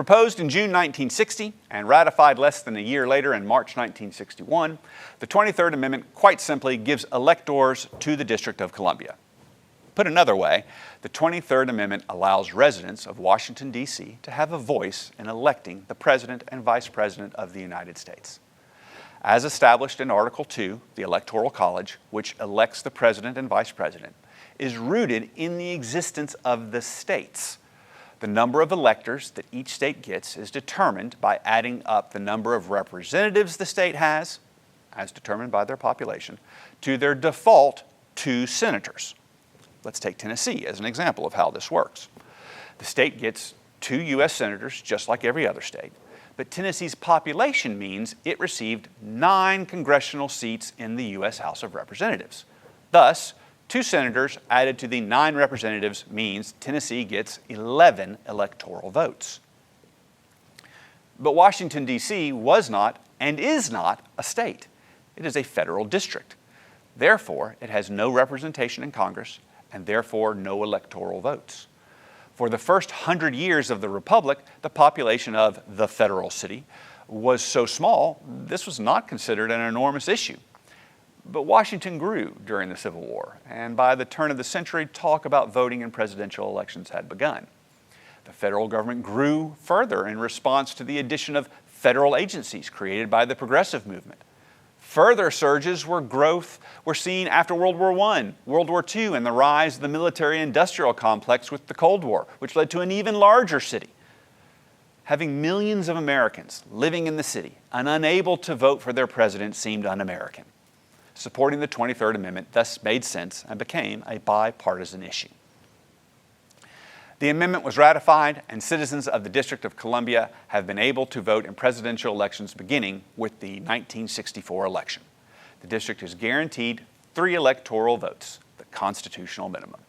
Proposed in June 1960 and ratified less than a year later in March 1961, the 23rd Amendment quite simply gives electors to the District of Columbia. Put another way, the 23rd Amendment allows residents of Washington, D.C. to have a voice in electing the President and Vice President of the United States. As established in Article 2, the Electoral College, which elects the President and Vice President, is rooted in the existence of the states. The number of electors that each state gets is determined by adding up the number of representatives the state has, as determined by their population, to their default 2 senators. Let's take Tennessee as an example of how this works. The state gets 2 U.S. senators, just like every other state, but Tennessee's population means it received 9 congressional seats in the U.S. House of Representatives. Thus, 2 senators added to the 9 representatives means Tennessee gets 11 electoral votes. But Washington, D.C. was not and is not a state. It is a federal district. Therefore, it has no representation in Congress and therefore no electoral votes. For the first 100 years of the Republic, the population of the federal city was so small, this was not considered an enormous issue. But Washington grew during the Civil War, and by the turn of the century, talk about voting in presidential elections had begun. The federal government grew further in response to the addition of federal agencies created by the Progressive Movement. Further surges were seen after World War I, World War II, and the rise of the military-industrial complex with the Cold War, which led to an even larger city. Having millions of Americans living in the city and unable to vote for their president seemed un-American. Supporting the 23rd Amendment thus made sense and became a bipartisan issue. The amendment was ratified, and citizens of the District of Columbia have been able to vote in presidential elections beginning with the 1964 election. The district is guaranteed 3 electoral votes, the constitutional minimum.